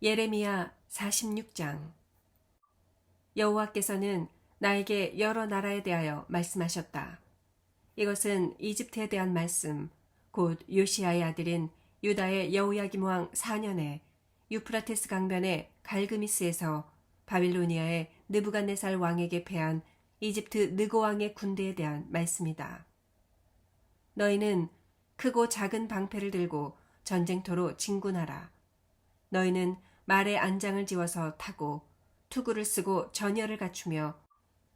예레미야 46장. 여호와께서는 나에게 여러 나라에 대하여 말씀하셨다. 이것은 이집트에 대한 말씀, 곧 요시야의 아들인 유다의 여호야김 왕 4년에 유프라테스 강변의 갈그미스에서 바빌로니아의 느부갓네살 왕에게 패한 이집트 느고 왕의 군대에 대한 말씀이다. 너희는 크고 작은 방패를 들고 전쟁터로 진군하라. 너희는 말에 안장을 지워서 타고 투구를 쓰고 전열을 갖추며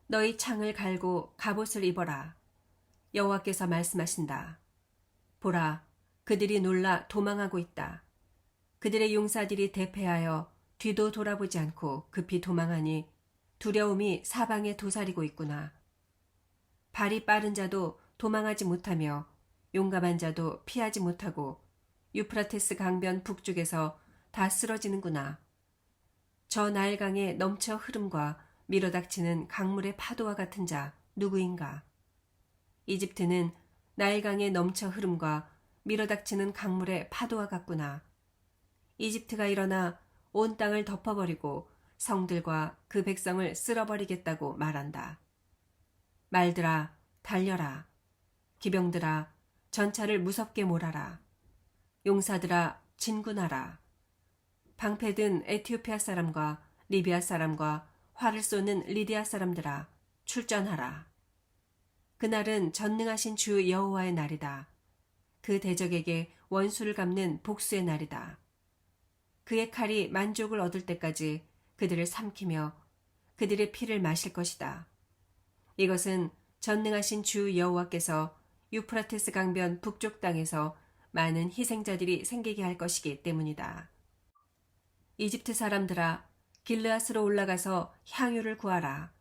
너희 창을 갈고 갑옷을 입어라. 여호와께서 말씀하신다. 보라, 그들이 놀라 도망하고 있다. 그들의 용사들이 대패하여 뒤도 돌아보지 않고 급히 도망하니 두려움이 사방에 도사리고 있구나. 발이 빠른 자도 도망하지 못하며 용감한 자도 피하지 못하고 유프라테스 강변 북쪽에서 다 쓰러지는구나. 저 나일강에 넘쳐 흐름과 밀어닥치는 강물의 파도와 같은 자 누구인가? 이집트는 나일강에 넘쳐 흐름과 밀어닥치는 강물의 파도와 같구나. 이집트가 일어나 온 땅을 덮어버리고 성들과 그 백성을 쓸어버리겠다고 말한다. 말들아, 달려라. 기병들아, 전차를 무섭게 몰아라. 용사들아, 진군하라. 방패 든 에티오피아 사람과 리비아 사람과 활을 쏘는 리디아 사람들아, 출전하라. 그날은 전능하신 주 여호와의 날이다. 그 대적에게 원수를 갚는 복수의 날이다. 그의 칼이 만족을 얻을 때까지 그들을 삼키며 그들의 피를 마실 것이다. 이것은 전능하신 주 여호와께서 유프라테스 강변 북쪽 땅에서 많은 희생자들이 생기게 할 것이기 때문이다. 이집트 사람들아, 길르앗으로 올라가서 향유를 구하라.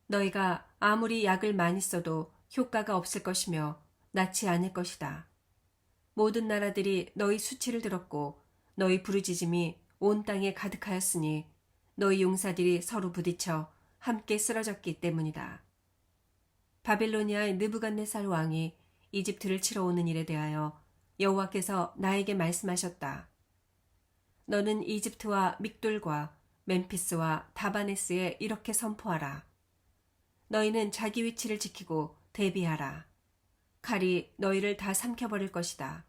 너희가 아무리 약을 많이 써도 효과가 없을 것이며 낫지 않을 것이다. 모든 나라들이 너희 수치를 들었고 너희 부르짖음이 온 땅에 가득하였으니 너희 용사들이 서로 부딪혀 함께 쓰러졌기 때문이다. 바빌로니아의 느부갓네살 왕이 이집트를 치러 오는 일에 대하여 여호와께서 나에게 말씀하셨다. 너는 이집트와 믹돌과 멤피스와 다바네스에 이렇게 선포하라. 너희는 자기 위치를 지키고 대비하라. 칼이 너희를 다 삼켜버릴 것이다.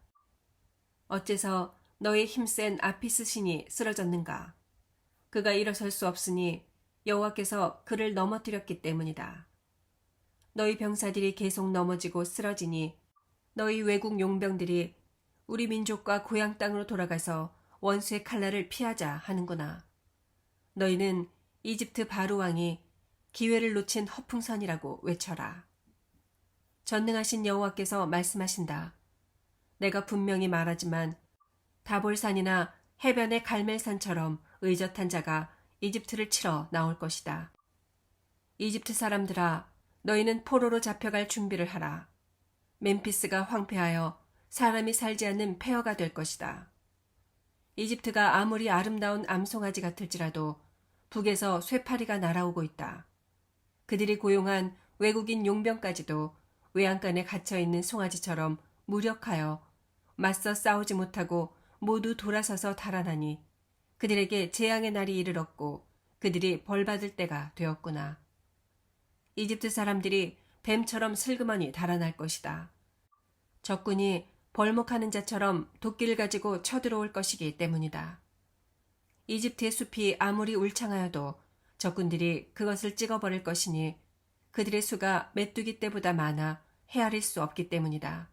어째서 너희 힘센 아피스 신이 쓰러졌는가? 그가 일어설 수 없으니 여호와께서 그를 넘어뜨렸기 때문이다. 너희 병사들이 계속 넘어지고 쓰러지니 너희 외국 용병들이 우리 민족과 고향 땅으로 돌아가서 원수의 칼날을 피하자 하는구나. 너희는 이집트 바로 왕이 기회를 놓친 허풍선이라고 외쳐라. 전능하신 여호와께서 말씀하신다. 내가 분명히 말하지만 다볼산이나 해변의 갈멜산처럼 의젓한 자가 이집트를 치러 나올 것이다. 이집트 사람들아, 너희는 포로로 잡혀갈 준비를 하라. 멤피스가 황폐하여 사람이 살지 않는 폐허가 될 것이다. 이집트가 아무리 아름다운 암송아지 같을지라도 북에서 쇠파리가 날아오고 있다. 그들이 고용한 외국인 용병까지도 외양간에 갇혀있는 송아지처럼 무력하여 맞서 싸우지 못하고 모두 돌아서서 달아나니 그들에게 재앙의 날이 이르렀고 그들이 벌받을 때가 되었구나. 이집트 사람들이 뱀처럼 슬그머니 달아날 것이다. 적군이 벌목하는 자처럼 도끼를 가지고 쳐들어올 것이기 때문이다. 이집트의 숲이 아무리 울창하여도 적군들이 그것을 찍어버릴 것이니 그들의 수가 메뚜기 떼보다 많아 헤아릴 수 없기 때문이다.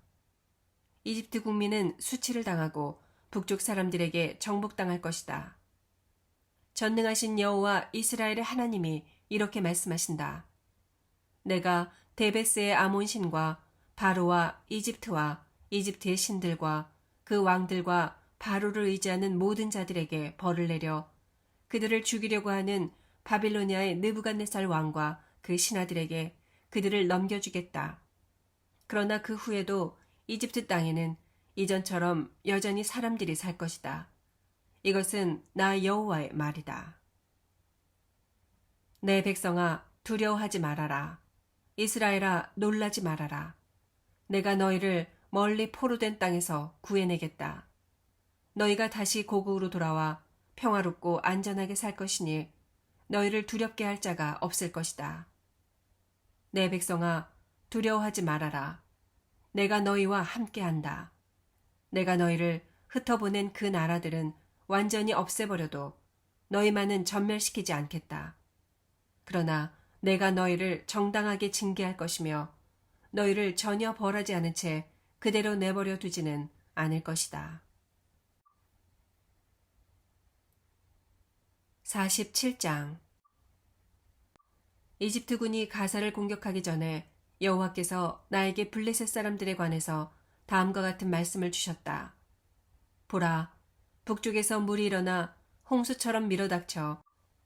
이집트 국민은 수치를 당하고 북쪽 사람들에게 정복당할 것이다. 전능하신 여호와 이스라엘의 하나님이 이렇게 말씀하신다. 내가 데베스의 아몬 신과 바로와 이집트와 이집트의 신들과 그 왕들과 바로를 의지하는 모든 자들에게 벌을 내려 그들을 죽이려고 하는 바빌로니아의 느부갓네살 왕과 그 신하들에게 그들을 넘겨주겠다. 그러나 그 후에도 이집트 땅에는 이전처럼 여전히 사람들이 살 것이다. 이것은 나 여호와의 말이다. 내 백성아, 두려워하지 말아라. 이스라엘아, 놀라지 말아라. 내가 너희를 멀리 포로된 땅에서 구해내겠다. 너희가 다시 고국으로 돌아와 평화롭고 안전하게 살 것이니 너희를 두렵게 할 자가 없을 것이다. 내 백성아, 두려워하지 말아라. 내가 너희와 함께한다. 내가 너희를 흩어보낸 그 나라들은 완전히 없애버려도 너희만은 전멸시키지 않겠다. 그러나 내가 너희를 정당하게 징계할 것이며 너희를 전혀 벌하지 않은 채 그대로 내버려 두지는 않을 것이다. 47장. 이집트군이 가사를 공격하기 전에 여호와께서 나에게 블레셋 사람들에 관해서 다음과 같은 말씀을 주셨다. 보라, 북쪽에서 물이 일어나 홍수처럼 밀어닥쳐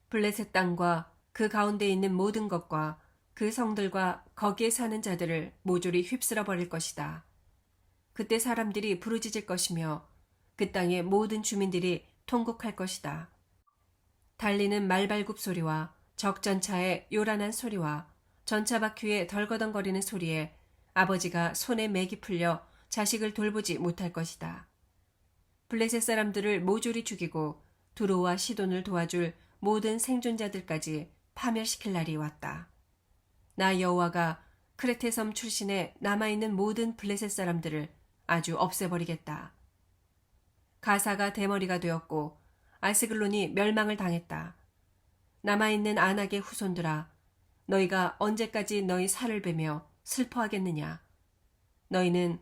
블레셋 땅과 그 가운데 있는 모든 것과 그 성들과 거기에 사는 자들을 모조리 휩쓸어 버릴 것이다. 그때 사람들이 부르짖을 것이며 그 땅의 모든 주민들이 통곡할 것이다. 달리는 말발굽 소리와 적전차의 요란한 소리와 전차 바퀴의 덜거덩거리는 소리에 아버지가 손에 맥이 풀려 자식을 돌보지 못할 것이다. 블레셋 사람들을 모조리 죽이고 두로와 시돈을 도와줄 모든 생존자들까지 파멸시킬 날이 왔다. 나 여호와가 크레테 섬 출신의 남아있는 모든 블레셋 사람들을 아주 없애버리겠다. 가사가 대머리가 되었고 아스글론이 멸망을 당했다. 남아있는 안악의 후손들아, 너희가 언제까지 너희 살을 베며 슬퍼하겠느냐? 너희는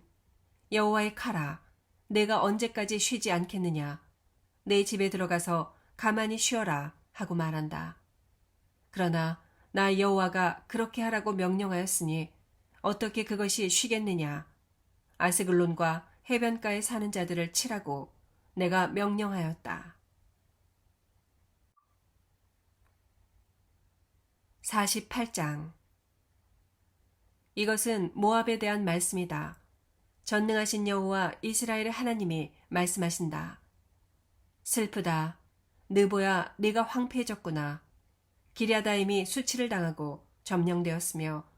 여호와의 칼아, 내가 언제까지 쉬지 않겠느냐? 내 집에 들어가서 가만히 쉬어라 하고 말한다. 그러나 나 여호와가 그렇게 하라고 명령하였으니 어떻게 그것이 쉬겠느냐? 아스글론과 해변가에 사는 자들을 치라고 내가 명령하였다. 48장. 이것은 모압에 대한 말씀이다. 전능하신 여호와 이스라엘의 하나님이 말씀하신다. 슬프다. 느보야, 네가 황폐해졌구나. 기랴다임이 수치를 당하고 점령되었으며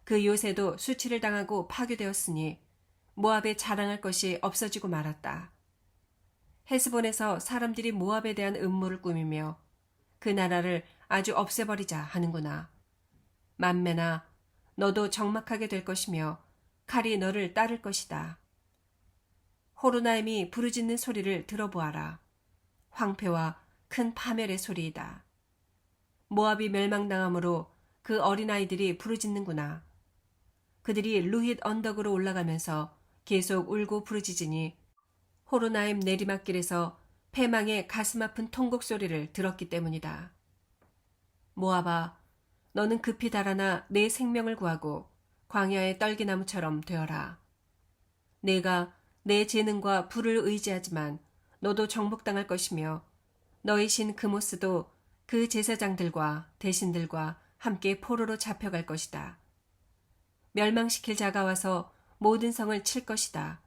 그 요새도 수치를 당하고 파괴되었으니 모압에 자랑할 것이 없어지고 말았다. 헤스본에서 사람들이 모압에 대한 음모를 꾸미며 그 나라를 아주 없애버리자 하는구나. 만매나 너도 적막하게 될 것이며 칼이 너를 따를 것이다. 호로나임이 부르짖는 소리를 들어보아라. 황폐와 큰 파멸의 소리이다. 모압이 멸망당함으로 그 어린아이들이 부르짖는구나. 그들이 루힛 언덕으로 올라가면서 계속 울고 부르짖으니 호로나임 내리막길에서 패망의 가슴 아픈 통곡 소리를 들었기 때문이다. 모압아, 너는 급히 달아나 내 생명을 구하고 광야의 떨기나무처럼 되어라. 내가 내 재능과 부를 의지하지만 너도 정복당할 것이며 너희 신 그모스도 그 제사장들과 대신들과 함께 포로로 잡혀갈 것이다. 멸망시킬 자가 와서 모든 성을 칠 것이다.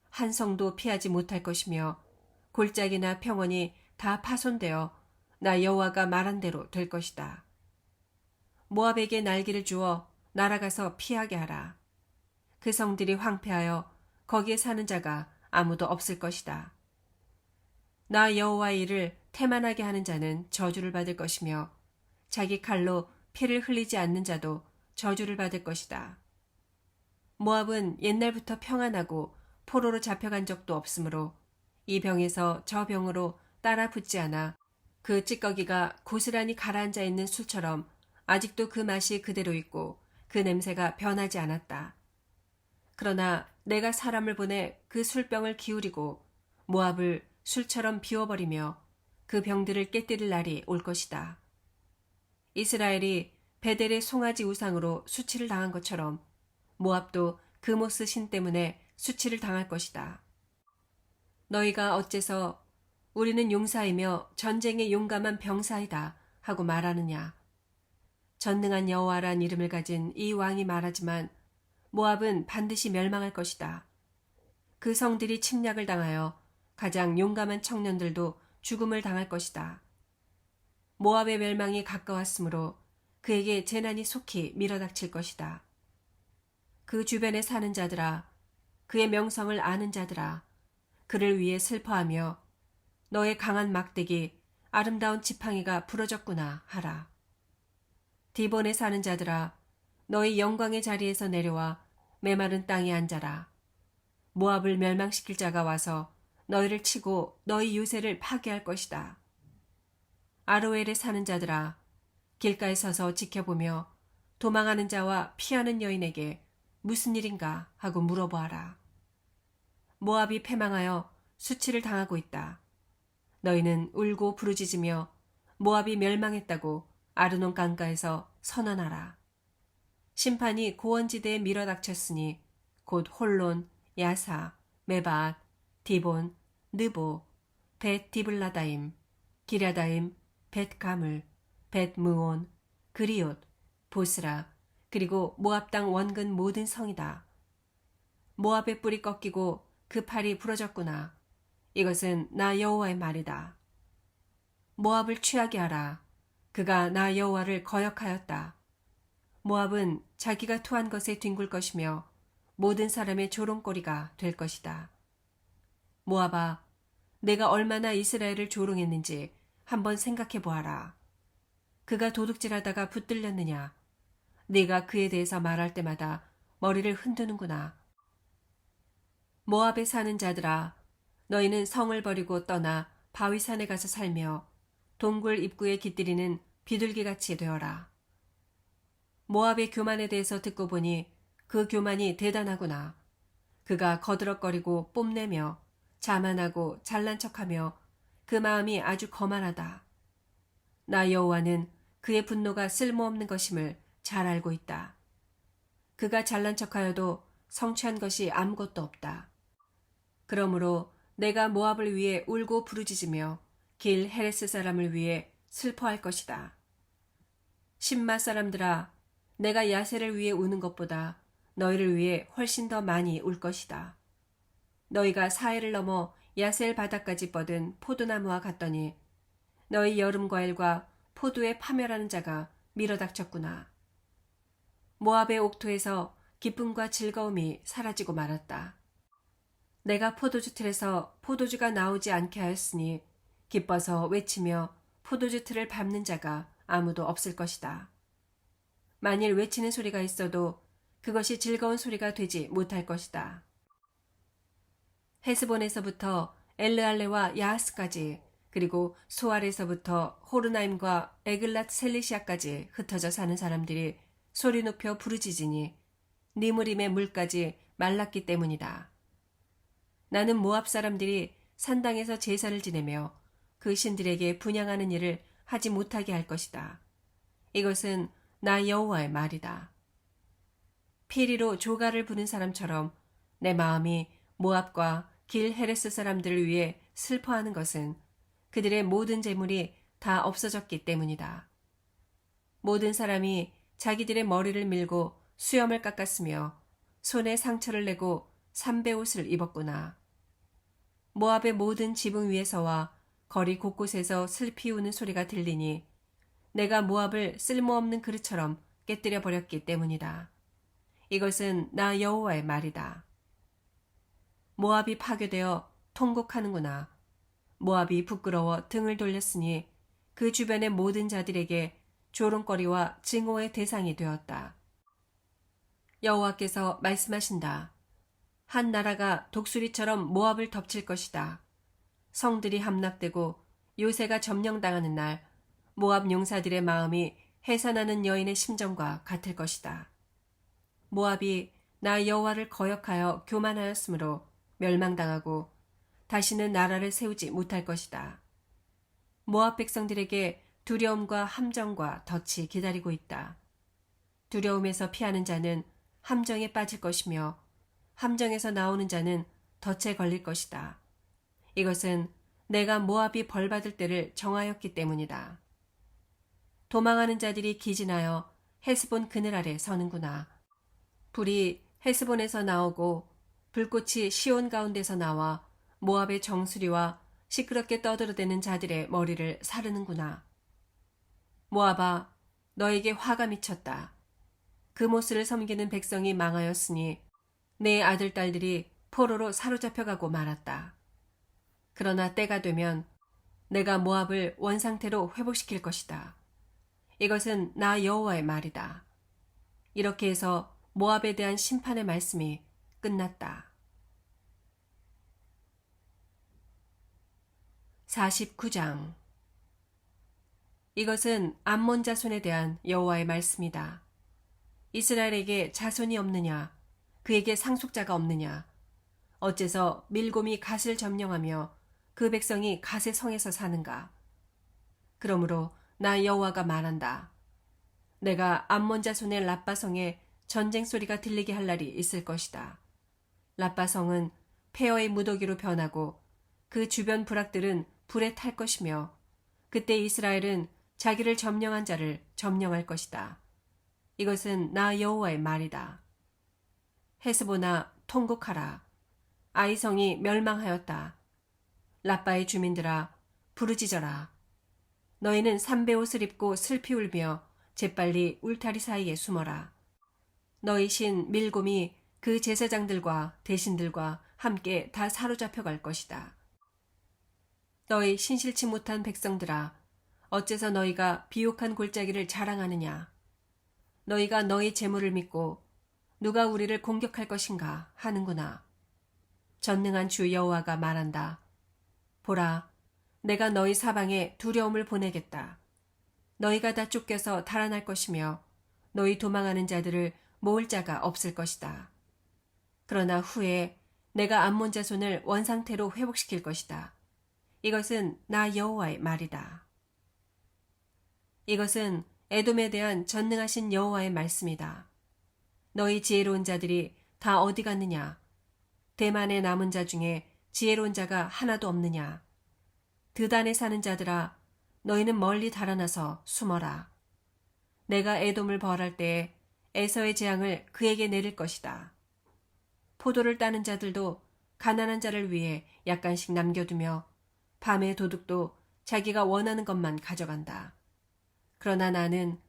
한 성도 피하지 못할 것이며 골짜기나 평원이 다 파손되어 나 여호와가 말한 대로 될 것이다. 모압에게 날개를 주어 날아가서 피하게 하라. 그 성들이 황폐하여 거기에 사는 자가 아무도 없을 것이다. 나 여호와의 일을 태만하게 하는 자는 저주를 받을 것이며 자기 칼로 피를 흘리지 않는 자도 저주를 받을 것이다. 모압은 옛날부터 평안하고 포로로 잡혀간 적도 없으므로 이 병에서 저 병으로 따라 붙지 않아 그 찌꺼기가 고스란히 가라앉아 있는 술처럼 아직도 그 맛이 그대로 있고 그 냄새가 변하지 않았다. 그러나 내가 사람을 보내 그 술병을 기울이고 모압을 술처럼 비워버리며 그 병들을 깨뜨릴 날이 올 것이다. 이스라엘이 베델의 송아지 우상으로 수치를 당한 것처럼 모압도 그모스 신 때문에 수치를 당할 것이다. 너희가 어째서 우리는 용사이며 전쟁에 용감한 병사이다 하고 말하느냐. 전능한 여호와란 이름을 가진 이 왕이 말하지만 모압은 반드시 멸망할 것이다. 그 성들이 침략을 당하여 가장 용감한 청년들도 죽음을 당할 것이다. 모압의 멸망이 가까웠으므로 그에게 재난이 속히 밀어닥칠 것이다. 그 주변에 사는 자들아, 그의 명성을 아는 자들아, 그를 위해 슬퍼하며 너의 강한 막대기 아름다운 지팡이가 부러졌구나 하라. 디본에 사는 자들아, 너희 영광의 자리에서 내려와 메마른 땅에 앉아라. 모압을 멸망시킬 자가 와서 너희를 치고 너희 유세를 파괴할 것이다. 아로엘에 사는 자들아, 길가에 서서 지켜보며 도망하는 자와 피하는 여인에게 무슨 일인가 하고 물어보아라. 모압이 패망하여 수치를 당하고 있다. 너희는 울고 부르짖으며 모압이 멸망했다고 아르논 강가에서 선언하라. 심판이 고원지대에 밀어닥쳤으니 곧 홀론, 야사, 메바앗, 디본, 느보, 벳 디블라다임, 기랴다임, 벳 가물, 벳 무온, 그리옷, 보스라, 그리고 모압 땅 원근 모든 성이다. 모압의 뿔이 꺾이고 그 팔이 부러졌구나. 이것은 나 여호와의 말이다. 모압을 취하게 하라. 그가 나 여호와를 거역하였다. 모압은 자기가 토한 것에 뒹굴 것이며 모든 사람의 조롱거리가 될 것이다. 모압아, 내가 얼마나 이스라엘을 조롱했는지 한번 생각해 보아라. 그가 도둑질하다가 붙들렸느냐? 네가 그에 대해서 말할 때마다 머리를 흔드는구나. 모압에 사는 자들아, 너희는 성을 버리고 떠나 바위산에 가서 살며 동굴 입구에 깃들이는 비둘기같이 되어라. 모압의 교만에 대해서 듣고 보니 그 교만이 대단하구나. 그가 거드럭거리고 뽐내며 자만하고 잘난 척하며 그 마음이 아주 거만하다. 나 여호와는 그의 분노가 쓸모없는 것임을 잘 알고 있다. 그가 잘난 척하여도 성취한 것이 아무것도 없다. 그러므로 내가 모압을 위해 울고 부르짖으며 길 헤레스 사람을 위해 슬퍼할 것이다. 신마 사람들아, 내가 야세를 위해 우는 것보다 너희를 위해 훨씬 더 많이 울 것이다. 너희가 사해를 넘어 야셀 바다까지 뻗은 포도나무와 같더니 너희 여름 과일과 포도에 파멸하는 자가 밀어닥쳤구나. 모압의 옥토에서 기쁨과 즐거움이 사라지고 말았다. 내가 포도주 틀에서 포도주가 나오지 않게 하였으니 기뻐서 외치며 포도주 틀을 밟는 자가 아무도 없을 것이다. 만일 외치는 소리가 있어도 그것이 즐거운 소리가 되지 못할 것이다. 헤스본에서부터 엘르알레와 야하스까지, 그리고 소알에서부터 호르나임과 에글랏 셀리시아까지 흩어져 사는 사람들이 소리 높여 부르짖으니 니무림의 물까지 말랐기 때문이다. 나는 모압 사람들이 산당에서 제사를 지내며 그 신들에게 분향하는 일을 하지 못하게 할 것이다. 이것은 나 여호와의 말이다. 피리로 조가를 부는 사람처럼 내 마음이 모압과 길 헤레스 사람들을 위해 슬퍼하는 것은 그들의 모든 재물이 다 없어졌기 때문이다. 모든 사람이 자기들의 머리를 밀고 수염을 깎았으며 손에 상처를 내고 삼배옷을 입었구나. 모압의 모든 지붕 위에서와 거리 곳곳에서 슬피 우는 소리가 들리니 내가 모압을 쓸모없는 그릇처럼 깨뜨려 버렸기 때문이다. 이것은 나 여호와의 말이다. 모압이 파괴되어 통곡하는구나. 모압이 부끄러워 등을 돌렸으니 그 주변의 모든 자들에게 조롱거리와 증오의 대상이 되었다. 여호와께서 말씀하신다. 한 나라가 독수리처럼 모압을 덮칠 것이다. 성들이 함락되고 요새가 점령당하는 날 모압 용사들의 마음이 해산하는 여인의 심정과 같을 것이다. 모압이 나 여호와를 거역하여 교만하였으므로 멸망당하고 다시는 나라를 세우지 못할 것이다. 모압 백성들에게 두려움과 함정과 덫이 기다리고 있다. 두려움에서 피하는 자는 함정에 빠질 것이며 함정에서 나오는 자는 덫에 걸릴 것이다. 이것은 내가 모압이 벌받을 때를 정하였기 때문이다. 도망하는 자들이 기진하여 헤스본 그늘 아래 서는구나. 불이 헤스본에서 나오고 불꽃이 시온 가운데서 나와 모압의 정수리와 시끄럽게 떠들어대는 자들의 머리를 사르는구나. 모압아, 너에게 화가 미쳤다. 그모스를 섬기는 백성이 망하였으니 내 아들 딸들이 포로로 사로잡혀가고 말았다. 그러나 때가 되면 내가 모압을 원상태로 회복시킬 것이다. 이것은 나 여호와의 말이다. 이렇게 해서 모압에 대한 심판의 말씀이 끝났다. 49장. 이것은 암몬 자손에 대한 여호와의 말씀이다. 이스라엘에게 자손이 없느냐? 그에게 상속자가 없느냐? 어째서 밀곰이 갓을 점령하며 그 백성이 갓의 성에서 사는가? 그러므로 나 여호와가 말한다. 내가 암몬 자손의 랍바성에 전쟁 소리가 들리게 할 날이 있을 것이다. 랍바성은 폐허의 무더기로 변하고 그 주변 부락들은 불에 탈 것이며 그때 이스라엘은 자기를 점령한 자를 점령할 것이다. 이것은 나 여호와의 말이다. 헤스보나 통곡하라. 아이성이 멸망하였다. 랍바의 주민들아 부르짖어라. 너희는 삼배 옷을 입고 슬피 울며 재빨리 울타리 사이에 숨어라. 너희 신 밀곰이 그 제사장들과 대신들과 함께 다 사로잡혀 갈 것이다. 너희 신실치 못한 백성들아, 어째서 너희가 비옥한 골짜기를 자랑하느냐? 너희가 너희 재물을 믿고 누가 우리를 공격할 것인가 하는구나. 전능한 주 여호와가 말한다. 보라, 내가 너희 사방에 두려움을 보내겠다. 너희가 다 쫓겨서 달아날 것이며 너희 도망하는 자들을 모을 자가 없을 것이다. 그러나 후에 내가 암몬 자손을 원상태로 회복시킬 것이다. 이것은 나 여호와의 말이다. 이것은 에돔에 대한 전능하신 여호와의 말씀이다. 너희 지혜로운 자들이 다 어디 갔느냐? 대만의 남은 자 중에 지혜로운 자가 하나도 없느냐? 드단에 사는 자들아, 너희는 멀리 달아나서 숨어라. 내가 에돔을 벌할 때에 에서의 재앙을 그에게 내릴 것이다. 포도를 따는 자들도 가난한 자를 위해 약간씩 남겨두며 밤의 도둑도 자기가 원하는 것만 가져간다. 그러나 나는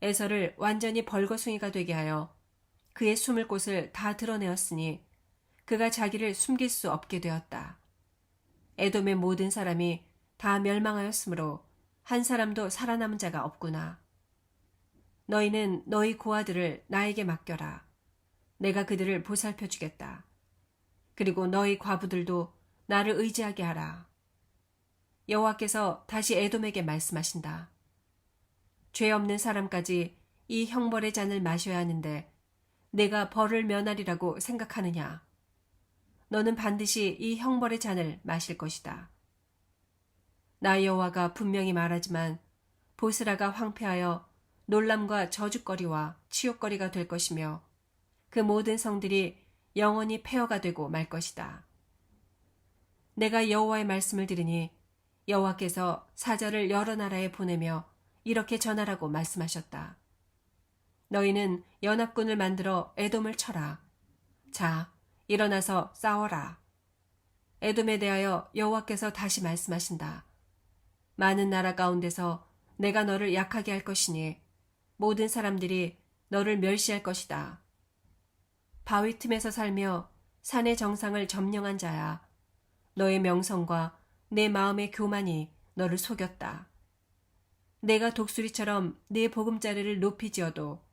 에서를 완전히 벌거숭이가 되게 하여 그의 숨을 곳을 다 드러내었으니 그가 자기를 숨길 수 없게 되었다. 에돔의 모든 사람이 다 멸망하였으므로 한 사람도 살아남은 자가 없구나. 너희는 너희 고아들을 나에게 맡겨라. 내가 그들을 보살펴 주겠다. 그리고 너희 과부들도 나를 의지하게 하라. 여호와께서 다시 에돔에게 말씀하신다. 죄 없는 사람까지 이 형벌의 잔을 마셔야 하는데 내가 벌을 면하리라고 생각하느냐? 너는 반드시 이 형벌의 잔을 마실 것이다. 나 여호와가 분명히 말하지만 보스라가 황폐하여 놀람과 저주거리와 치욕거리가 될 것이며 그 모든 성들이 영원히 폐허가 되고 말 것이다. 내가 여호와의 말씀을 들으니 여호와께서 사자를 여러 나라에 보내며 이렇게 전하라고 말씀하셨다. 너희는 연합군을 만들어 에돔을 쳐라. 자, 일어나서 싸워라. 에돔에 대하여 여호와께서 다시 말씀하신다. 많은 나라 가운데서 내가 너를 약하게 할 것이니 모든 사람들이 너를 멸시할 것이다. 바위 틈에서 살며 산의 정상을 점령한 자야. 너의 명성과 내 마음의 교만이 너를 속였다. 내가 독수리처럼 네 보금자리를 높이 지어도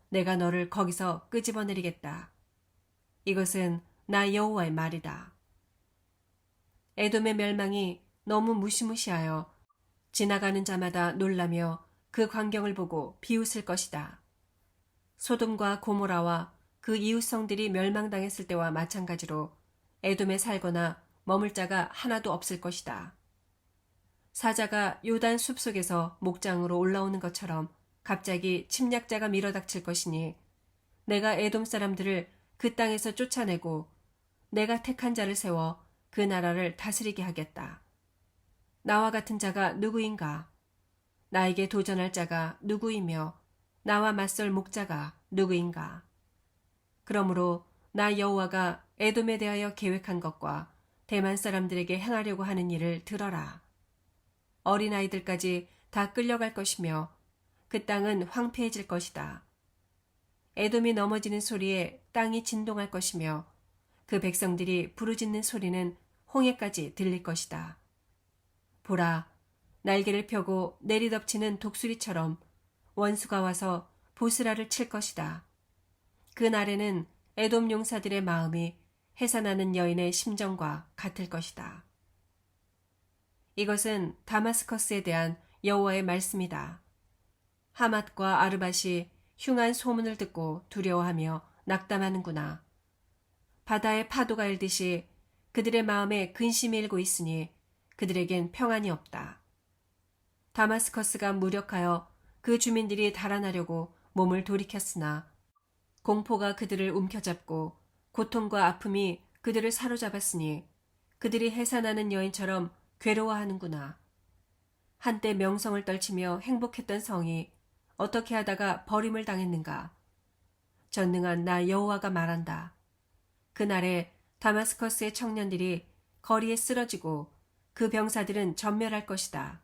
내가 너를 거기서 끄집어내리겠다. 이것은 나 여호와의 말이다. 에돔의 멸망이 너무 무시무시하여 지나가는 자마다 놀라며 그 광경을 보고 비웃을 것이다. 소돔과 고모라와 그 이웃성들이 멸망당했을 때와 마찬가지로 에돔에 살거나 머물 자가 하나도 없을 것이다. 사자가 요단 숲속에서 목장으로 올라오는 것처럼 갑자기 침략자가 밀어닥칠 것이니 내가 에돔 사람들을 그 땅에서 쫓아내고 내가 택한 자를 세워 그 나라를 다스리게 하겠다. 나와 같은 자가 누구인가? 나에게 도전할 자가 누구이며 나와 맞설 목자가 누구인가? 그러므로 나 여호와가 에돔에 대하여 계획한 것과 대만 사람들에게 행하려고 하는 일을 들어라. 어린아이들까지 다 끌려갈 것이며 그 땅은 황폐해질 것이다. 에돔이 넘어지는 소리에 땅이 진동할 것이며 그 백성들이 부르짖는 소리는 홍해까지 들릴 것이다. 보라, 날개를 펴고 내리덮치는 독수리처럼 원수가 와서 보스라를 칠 것이다. 그 날에는 에돔 용사들의 마음이 해산하는 여인의 심정과 같을 것이다. 이것은 다마스커스에 대한 여호와의 말씀이다. 하맛과 아르밧이 흉한 소문을 듣고 두려워하며 낙담하는구나. 바다의 파도가 일듯이 그들의 마음에 근심이 일고 있으니 그들에겐 평안이 없다. 다마스커스가 무력하여 그 주민들이 달아나려고 몸을 돌이켰으나 공포가 그들을 움켜잡고 고통과 아픔이 그들을 사로잡았으니 그들이 해산하는 여인처럼 괴로워하는구나. 한때 명성을 떨치며 행복했던 성이 어떻게 하다가 버림을 당했는가. 전능한 나 여호와가 말한다. 그날에 다마스커스의 청년들이 거리에 쓰러지고 그 병사들은 전멸할 것이다.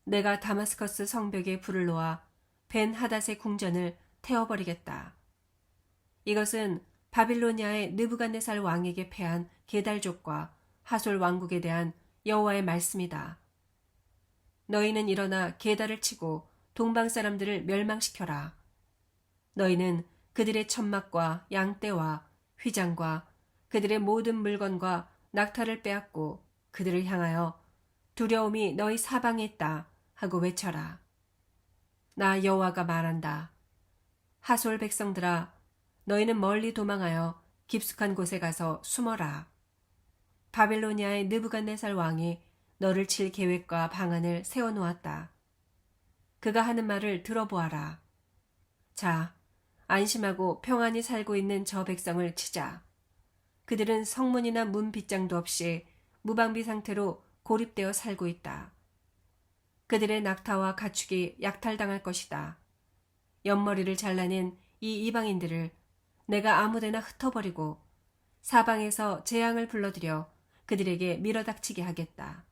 내가 다마스커스 성벽에 불을 놓아 벤 하닷의 궁전을 태워버리겠다. 이것은 바빌로니아의 느부갓네살 왕에게 패한 게달족과 하솔 왕국에 대한 여호와의 말씀이다. 너희는 일어나 게달을 치고 동방 사람들을 멸망시켜라. 너희는 그들의 천막과 양떼와 휘장과 그들의 모든 물건과 낙타를 빼앗고 그들을 향하여 두려움이 너희 사방에 있다 하고 외쳐라. 나 여호와가 말한다. 하솔 백성들아, 너희는 멀리 도망하여 깊숙한 곳에 가서 숨어라. 바빌로니아의 느부갓네살 왕이 너를 칠 계획과 방안을 세워놓았다. 그가 하는 말을 들어보아라. 자, 안심하고 평안히 살고 있는 저 백성을 치자. 그들은 성문이나 문 빗장도 없이 무방비 상태로 고립되어 살고 있다. 그들의 낙타와 가축이 약탈당할 것이다. 옆머리를 잘라낸 이 이방인들을 내가 아무데나 흩어버리고 사방에서 재앙을 불러들여 그들에게 밀어닥치게 하겠다.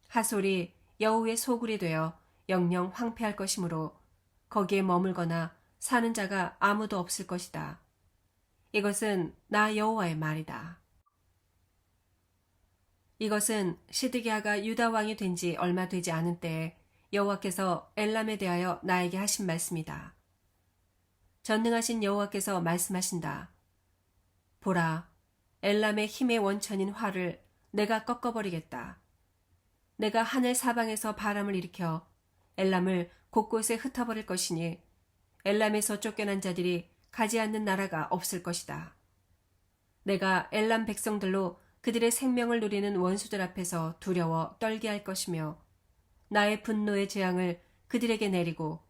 하솔이 여우의 소굴이 되어 영영 황폐할 것이므로 거기에 머물거나 사는 자가 아무도 없을 것이다. 이것은 나 여호와의 말이다. 이것은 시드기야가 유다 왕이 된 지 얼마 되지 않은 때에 여호와께서 엘람에 대하여 나에게 하신 말씀이다. 전능하신 여호와께서 말씀하신다. 보라, 엘람의 힘의 원천인 화를 내가 꺾어버리겠다. 내가 하늘 사방에서 바람을 일으켜 엘람을 곳곳에 흩어버릴 것이니 엘람에서 쫓겨난 자들이 가지 않는 나라가 없을 것이다. 내가 엘람 백성들로 그들의 생명을 누리는 원수들 앞에서 두려워 떨게 할 것이며 나의 분노의 재앙을 그들에게 내리고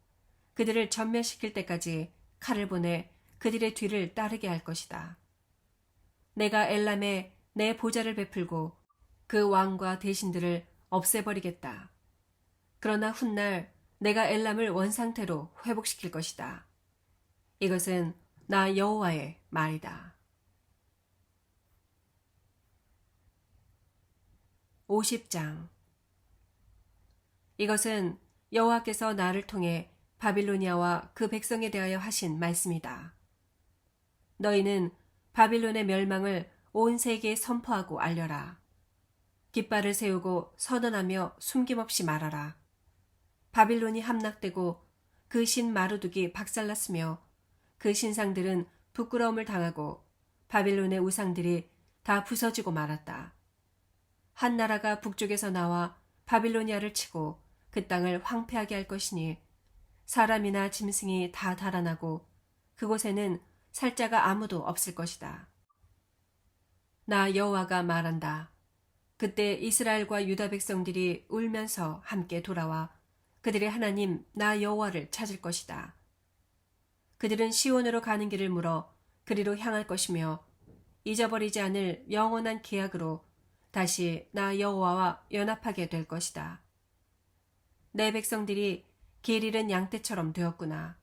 그들을 전멸시킬 때까지 칼을 보내 그들의 뒤를 따르게 할 것이다. 내가 엘람에 내 보좌를 베풀고 그 왕과 대신들을 없애버리겠다. 그러나 훗날 내가 엘람을 원상태로 회복시킬 것이다. 이것은 나 여호와의 말이다. 50장. 이것은 여호와께서 나를 통해 바빌로니아와 그 백성에 대하여 하신 말씀이다. 너희는 바빌론의 멸망을 온 세계에 선포하고 알려라. 깃발을 세우고 선언하며 숨김없이 말하라. 바빌론이 함락되고 그 신 마루둑이 박살났으며 그 신상들은 부끄러움을 당하고 바빌론의 우상들이 다 부서지고 말았다. 한 나라가 북쪽에서 나와 바빌로니아를 치고 그 땅을 황폐하게 할 것이니 사람이나 짐승이 다 달아나고 그곳에는 살 자가 아무도 없을 것이다. 나 여호와가 말한다. 그때 이스라엘과 유다 백성들이 울면서 함께 돌아와 그들의 하나님 나 여호와를 찾을 것이다. 그들은 시온으로 가는 길을 물어 그리로 향할 것이며 잊어버리지 않을 영원한 계약으로 다시 나 여호와와 연합하게 될 것이다. 내 백성들이 길 잃은 양떼처럼 되었구나.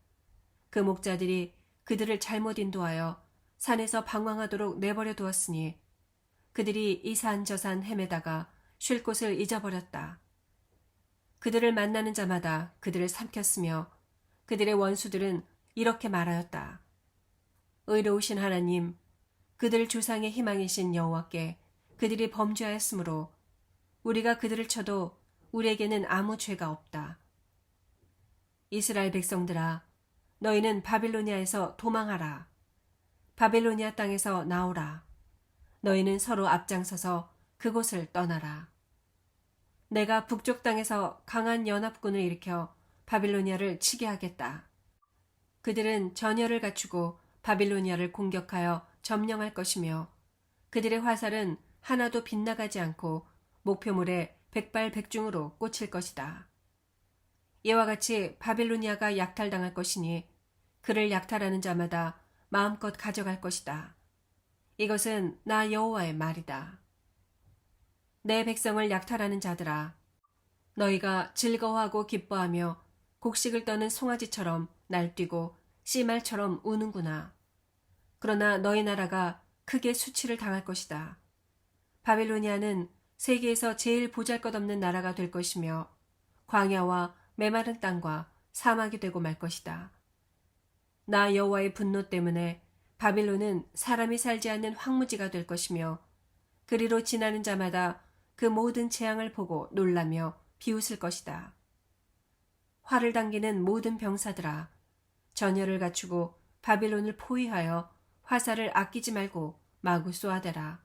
그 목자들이 그들을 잘못 인도하여 산에서 방황하도록 내버려 두었으니 그들이 이 산 저 산 헤매다가 쉴 곳을 잊어버렸다. 그들을 만나는 자마다 그들을 삼켰으며 그들의 원수들은 이렇게 말하였다. 의로우신 하나님, 그들 조상의 희망이신 여호와께 그들이 범죄하였으므로 우리가 그들을 쳐도 우리에게는 아무 죄가 없다. 이스라엘 백성들아, 너희는 바빌로니아에서 도망하라. 바빌로니아 땅에서 나오라. 너희는 서로 앞장서서 그곳을 떠나라. 내가 북쪽 땅에서 강한 연합군을 일으켜 바빌로니아를 치게 하겠다. 그들은 전열을 갖추고 바빌로니아를 공격하여 점령할 것이며 그들의 화살은 하나도 빗나가지 않고 목표물에 백발백중으로 꽂힐 것이다. 이와 같이 바빌로니아가 약탈당할 것이니 그를 약탈하는 자마다 마음껏 가져갈 것이다. 이것은 나 여호와의 말이다. 내 백성을 약탈하는 자들아, 너희가 즐거워하고 기뻐하며 곡식을 떠는 송아지처럼 날뛰고 씨말처럼 우는구나. 그러나 너희 나라가 크게 수치를 당할 것이다. 바빌로니아는 세계에서 제일 보잘것없는 나라가 될 것이며 광야와 메마른 땅과 사막이 되고 말 것이다. 나 여호와의 분노 때문에 바빌론은 사람이 살지 않는 황무지가 될 것이며 그리로 지나는 자마다 그 모든 재앙을 보고 놀라며 비웃을 것이다. 활을 당기는 모든 병사들아, 전열을 갖추고 바빌론을 포위하여 화살을 아끼지 말고 마구 쏘아대라.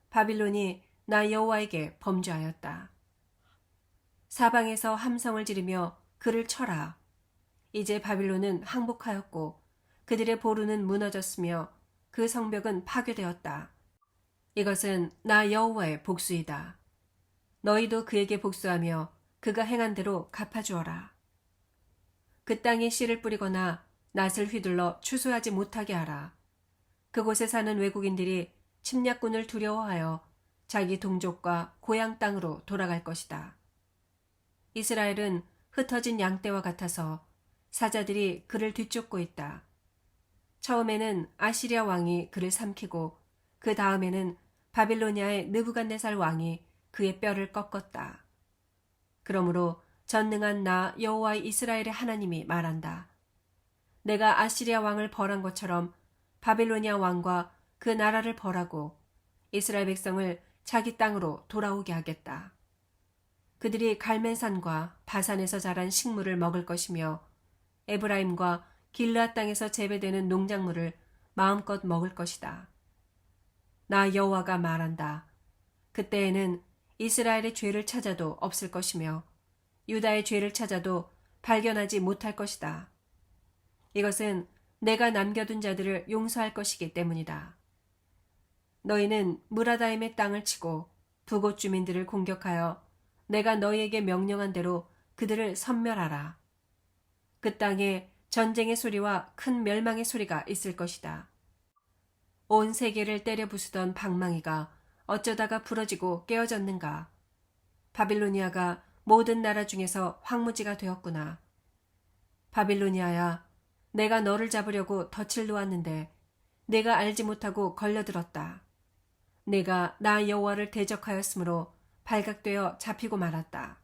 바빌론이 나 여호와에게 범죄하였다. 사방에서 함성을 지르며 그를 쳐라. 이제 바빌론은 항복하였고 그들의 보루는 무너졌으며 그 성벽은 파괴되었다. 이것은 나 여호와의 복수이다. 너희도 그에게 복수하며 그가 행한 대로 갚아주어라. 그 땅에 씨를 뿌리거나 낫을 휘둘러 추수하지 못하게 하라. 그곳에 사는 외국인들이 침략군을 두려워하여 자기 동족과 고향 땅으로 돌아갈 것이다. 이스라엘은 흩어진 양떼와 같아서 사자들이 그를 뒤쫓고 있다. 처음에는 아시리아 왕이 그를 삼키고 그 다음에는 바빌로니아의 느부갓네살 왕이 그의 뼈를 꺾었다. 그러므로 전능한 나 여호와의 이스라엘의 하나님이 말한다. 내가 아시리아 왕을 벌한 것처럼 바빌로니아 왕과 그 나라를 벌하고 이스라엘 백성을 자기 땅으로 돌아오게 하겠다. 그들이 갈멜산과 바산에서 자란 식물을 먹을 것이며 에브라임과 길르앗 땅에서 재배되는 농작물을 마음껏 먹을 것이다. 나 여호와가 말한다. 그때에는 이스라엘의 죄를 찾아도 없을 것이며 유다의 죄를 찾아도 발견하지 못할 것이다. 이것은 내가 남겨둔 자들을 용서할 것이기 때문이다. 너희는 무라다임의 땅을 치고 북곳 주민들을 공격하여 내가 너희에게 명령한 대로 그들을 섬멸하라. 그 땅에 전쟁의 소리와 큰 멸망의 소리가 있을 것이다. 온 세계를 때려 부수던 방망이가 어쩌다가 부러지고 깨어졌는가. 바빌로니아가 모든 나라 중에서 황무지가 되었구나. 바빌로니아야, 내가 너를 잡으려고 덫을 놓았는데 내가 알지 못하고 걸려들었다. 내가 나 여호와를 대적하였으므로 발각되어 잡히고 말았다.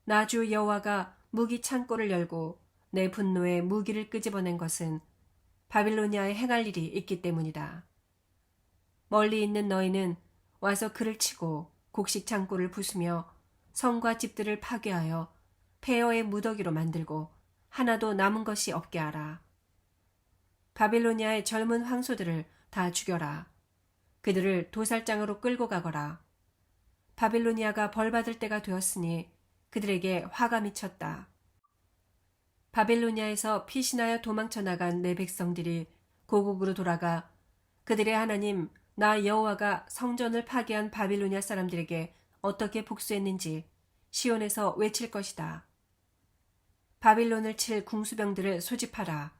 나 주 여호와가 무기 창고를 열고 내 분노에 무기를 끄집어낸 것은 바빌로니아에 행할 일이 있기 때문이다. 멀리 있는 너희는 와서 그를 치고 곡식 창고를 부수며 성과 집들을 파괴하여 폐허의 무더기로 만들고 하나도 남은 것이 없게 하라. 바빌로니아의 젊은 황소들을 다 죽여라. 그들을 도살장으로 끌고 가거라. 바빌로니아가 벌받을 때가 되었으니 그들에게 화가 미쳤다. 바빌로니아에서 피신하여 도망쳐 나간 내 백성들이 고국으로 돌아가 그들의 하나님 나 여호와가 성전을 파괴한 바빌로니아 사람들에게 어떻게 복수했는지 시온에서 외칠 것이다. 바빌론을 칠 궁수병들을 소집하라.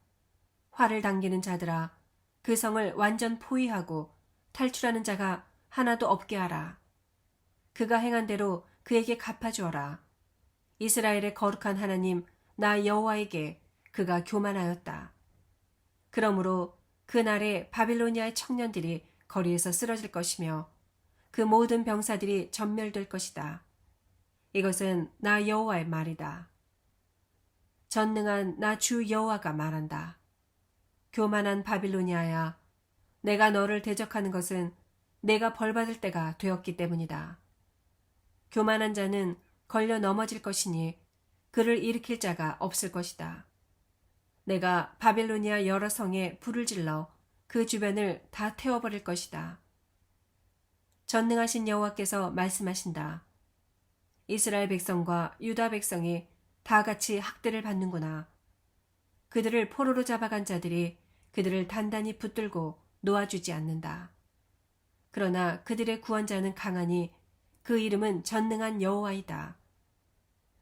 활을 당기는 자들아, 그 성을 완전 포위하고 탈출하는 자가 하나도 없게 하라. 그가 행한 대로 그에게 갚아주어라. 이스라엘의 거룩한 하나님 나 여호와에게 그가 교만하였다. 그러므로 그날에 바빌로니아의 청년들이 거리에서 쓰러질 것이며 그 모든 병사들이 전멸될 것이다. 이것은 나 여호와의 말이다. 전능한 나 주 여호와가 말한다. 교만한 바빌로니아야, 내가 너를 대적하는 것은 내가 벌받을 때가 되었기 때문이다. 교만한 자는 걸려 넘어질 것이니 그를 일으킬 자가 없을 것이다. 내가 바빌로니아 여러 성에 불을 질러 그 주변을 다 태워버릴 것이다. 전능하신 여호와께서 말씀하신다. 이스라엘 백성과 유다 백성이 다 같이 학대를 받는구나. 그들을 포로로 잡아간 자들이 그들을 단단히 붙들고 놓아주지 않는다. 그러나 그들의 구원자는 강하니 그 이름은 전능한 여호와이다.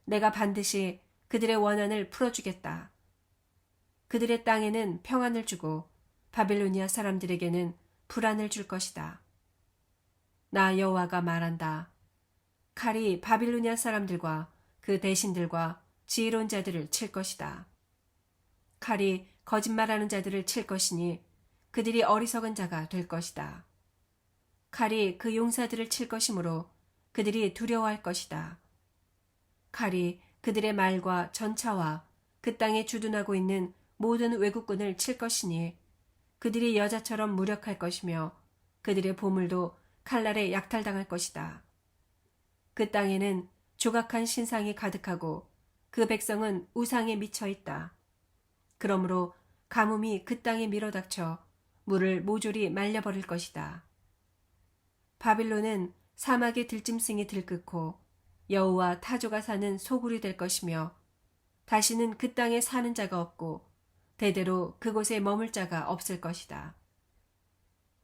내가 반드시 그들의 원한을 풀어주겠다. 그들의 땅에는 평안을 주고 바빌로니아 사람들에게는 불안을 줄 것이다. 나 여호와가 말한다. 칼이 바빌로니아 사람들과 그 대신들과 지혜로운 자들을 칠 것이다. 칼이 거짓말하는 자들을 칠 것이니 그들이 어리석은 자가 될 것이다. 칼이 그 용사들을 칠 것이므로 그들이 두려워할 것이다. 칼이 그들의 말과 전차와 그 땅에 주둔하고 있는 모든 외국군을 칠 것이니 그들이 여자처럼 무력할 것이며 그들의 보물도 칼날에 약탈당할 것이다. 그 땅에는 조각한 신상이 가득하고 그 백성은 우상에 미쳐 있다. 그러므로 가뭄이 그 땅에 밀어닥쳐 물을 모조리 말려버릴 것이다. 바빌론은 사막의 들짐승이 들끓고 여우와 타조가 사는 소굴이 될 것이며 다시는 그 땅에 사는 자가 없고 대대로 그곳에 머물 자가 없을 것이다.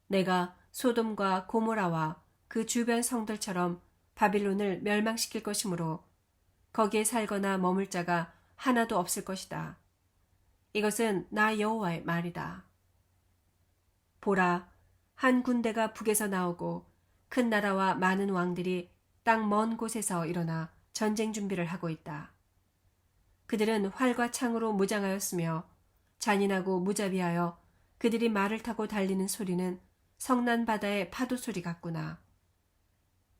내가 소돔과 고모라와 그 주변 성들처럼 바빌론을 멸망시킬 것이므로 거기에 살거나 머물 자가 하나도 없을 것이다. 이것은 나 여호와의 말이다. 보라, 한 군대가 북에서 나오고 큰 나라와 많은 왕들이 땅 먼 곳에서 일어나 전쟁 준비를 하고 있다. 그들은 활과 창으로 무장하였으며 잔인하고 무자비하여 그들이 말을 타고 달리는 소리는 성난 바다의 파도 소리 같구나.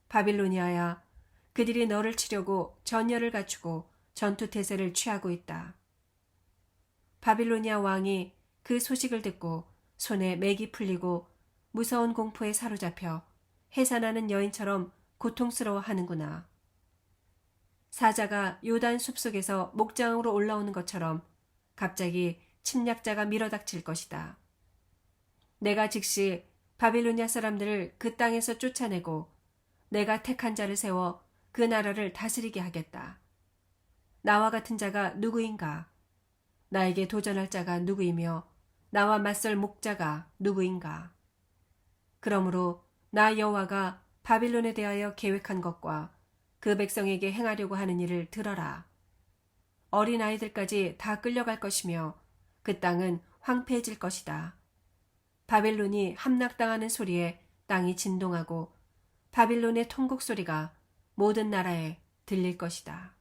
바빌로니아야, 그들이 너를 치려고 전열을 갖추고 전투 태세를 취하고 있다. 바빌로니아 왕이 그 소식을 듣고 손에 맥이 풀리고 무서운 공포에 사로잡혀 해산하는 여인처럼 고통스러워 하는구나. 사자가 요단 숲속에서 목장으로 올라오는 것처럼 갑자기 침략자가 밀어닥칠 것이다. 내가 즉시 바빌로니아 사람들을 그 땅에서 쫓아내고 내가 택한 자를 세워 그 나라를 다스리게 하겠다. 나와 같은 자가 누구인가? 나에게 도전할 자가 누구이며 나와 맞설 목자가 누구인가? 그러므로 나 여호와가 바빌론에 대하여 계획한 것과 그 백성에게 행하려고 하는 일을 들어라. 어린 아이들까지 다 끌려갈 것이며 그 땅은 황폐해질 것이다. 바빌론이 함락당하는 소리에 땅이 진동하고 바빌론의 통곡 소리가 모든 나라에 들릴 것이다.